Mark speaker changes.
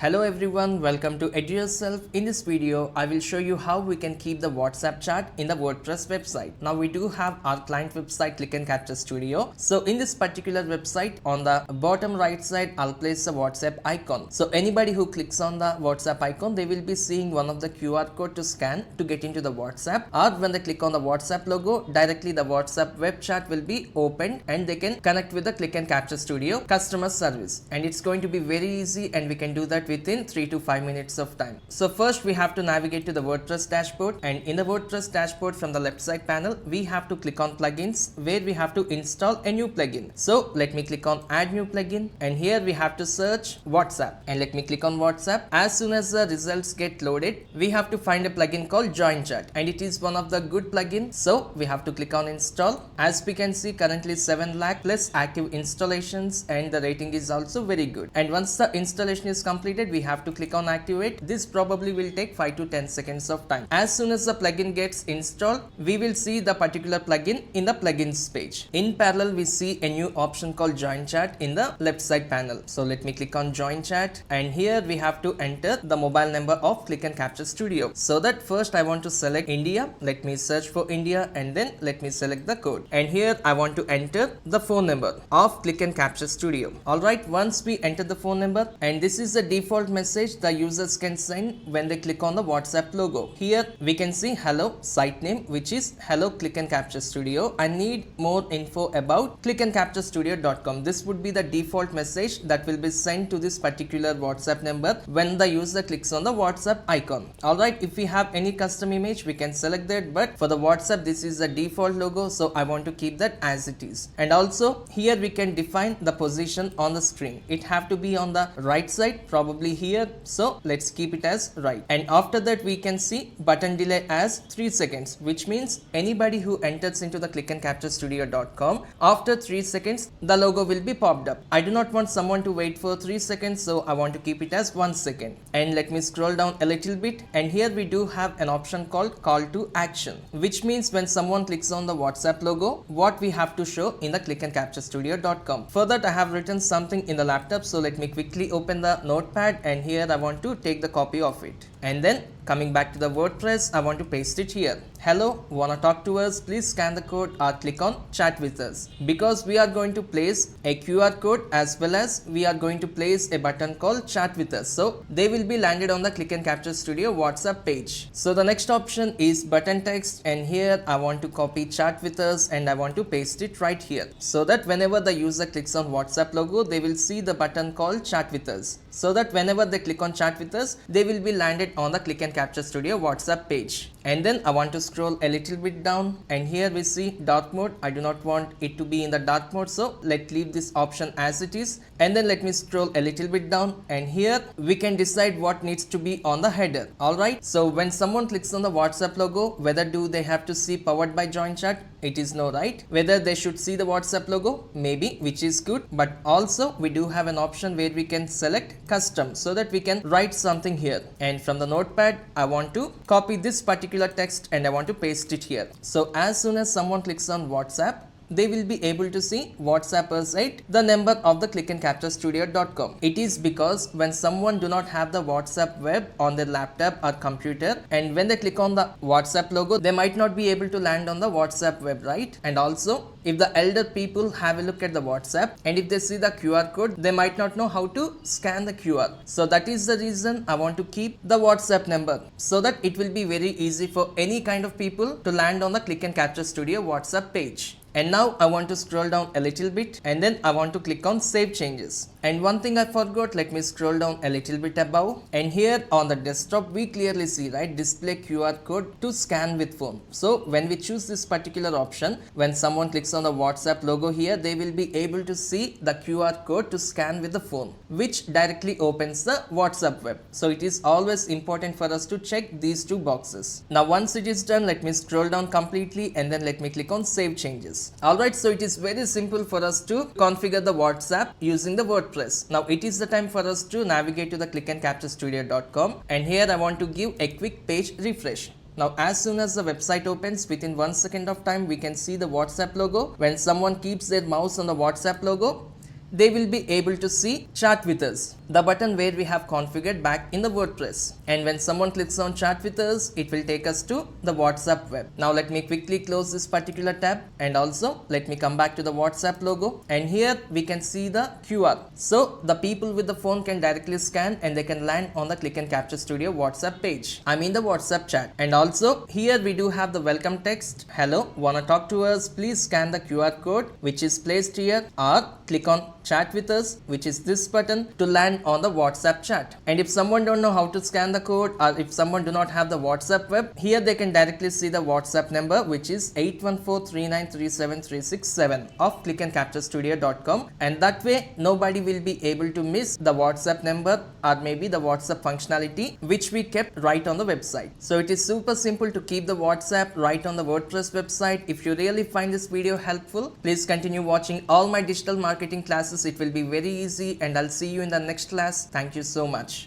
Speaker 1: Hello everyone, welcome to Edurself. In this video, I will show you how we can keep the WhatsApp chat in the WordPress website. Now we do have our client website Click and Capture Studio. So in this particular website, on the bottom right side, I'll place a WhatsApp icon. So anybody who clicks on the WhatsApp icon, they will be seeing one of the QR code to scan to get into the WhatsApp. Or when they click on the WhatsApp logo, directly the WhatsApp web chat will be opened and they can connect with the Click and Capture Studio customer service. And it's going to be very easy and we can do that within 3 to 5 minutes of time. So first we have to navigate to the WordPress dashboard, and in the WordPress dashboard from the left side panel we have to click on plugins where we have to install a new plugin. So let me click on add new plugin, and here we have to search WhatsApp, and let me click on WhatsApp. As soon as the results get loaded, we have to find a plugin called Join Chat, and it is one of the good plugins, so we have to click on install. As we can see, currently 7 lakh plus active installations, and the rating is also very good. And once the installation is completed, we have to click on activate. This probably will take 5 to 10 seconds of time. As soon as the plugin gets installed, we will see the particular plugin in the plugins page. In parallel, we see a new option called Join Chat in the left side panel. So let me click on Join Chat, and here we have to enter the mobile number of Click and Capture Studio. So that first I want to select India. Let me search for India, and then let me select the code. And here I want to enter the phone number of Click and Capture Studio. Alright, once we enter the phone number, and this is the default message the users can send when they click on the WhatsApp logo. Here we can see hello site name, which is hello Click and Capture Studio. I need more info about clickandcapturestudio.com. This would be the default message that will be sent to this particular WhatsApp number when the user clicks on the WhatsApp icon. Alright, if we have any custom image, we can select that, but for the WhatsApp this is the default logo, so I want to keep that as it is. And also here we can define the position on the screen. It have to be on the right side, probably here, so let's keep it as right. And after that we can see button delay as 3 seconds, which means anybody who enters into the clickandcapturestudio.com, after 3 seconds the logo will be popped up. I do not want someone to wait for 3 seconds, so I want to keep it as 1 second. And let me scroll down a little bit, and here we do have an option called call to action, which means when someone clicks on the WhatsApp logo, what we have to show in the clickandcapturestudio.com. For that I have written something in the laptop, so let me quickly open the notepad, and here I want to take the copy of it. And then coming back to the WordPress, I want to paste it here. Hello, wanna talk to us? Please scan the code or click on chat with us, because we are going to place a QR code as well as we are going to place a button called chat with us. So they will be landed on the Click and Capture Studio WhatsApp page. So the next option is button text, and here I want to copy chat with us and I want to paste it right here, so that whenever the user clicks on WhatsApp logo, they will see the button called chat with us, so that whenever they click on chat with us, they will be landed on the Click and Capture Studio WhatsApp page. And then I want to scroll a little bit down, and here we see dark mode. I do not want it to be in the dark mode, so let's leave this option as it is. And then let me scroll a little bit down, and here we can decide what needs to be on the header. Alright, so when someone clicks on the WhatsApp logo, whether do they have to see powered by Join Chat? It is no, right? Whether they should see the WhatsApp logo? Maybe, which is good. But also we do have an option where we can select custom, so that we can write something here. And from the notepad, I want to copy this particular text and I want to paste it here. So as soon as someone clicks on WhatsApp, they will be able to see WhatsAppers at the number of the clickandcapturestudio.com. It is because when someone do not have the WhatsApp web on their laptop or computer, and when they click on the WhatsApp logo, they might not be able to land on the WhatsApp web, right? And also if the elder people have a look at the WhatsApp, and if they see the QR code, they might not know how to scan the QR. So that is the reason I want to keep the WhatsApp number, so that it will be very easy for any kind of people to land on the Click and Capture Studio WhatsApp page. And now I want to scroll down a little bit, and then I want to click on save changes. And one thing I forgot, let me scroll down a little bit above, and here on the desktop we clearly see, right, display QR code to scan with phone. So when we choose this particular option, when someone clicks on the WhatsApp logo here, they will be able to see the QR code to scan with the phone, which directly opens the WhatsApp web. So it is always important for us to check these two boxes. Now once it is done, let me scroll down completely, and then let me click on save changes. Alright, so it is very simple for us to configure the WhatsApp using the WordPress. Now it is the time for us to navigate to the clickandcapturestudio.com, and here I want to give a quick page refresh. Now as soon as the website opens, within 1 second of time we can see the WhatsApp logo. When someone keeps their mouse on the WhatsApp logo, they will be able to see chat with us, the button where we have configured back in the WordPress. And when someone clicks on chat with us, it will take us to the WhatsApp web. Now let me quickly close this particular tab, and also let me come back to the WhatsApp logo, and here we can see the QR. So the people with the phone can directly scan and they can land on the Click and Capture Studio WhatsApp page. I mean the WhatsApp chat. And also here we do have the welcome text. Hello, wanna talk to us? Please scan the QR code which is placed here, or click on chat with us, which is this button, to land on the WhatsApp chat. And if someone don't know how to scan the code, or if someone do not have the WhatsApp web, here they can directly see the WhatsApp number, which is 814393737 of clickandcapturestudio.com, and that way nobody will be able to miss the WhatsApp number or maybe the WhatsApp functionality which we kept right on the website. So it is super simple to keep the WhatsApp right on the WordPress website. If you really find this video helpful, please continue watching all my digital marketing classes. It will be very easy, and I'll see you in the next class. Thank you so much.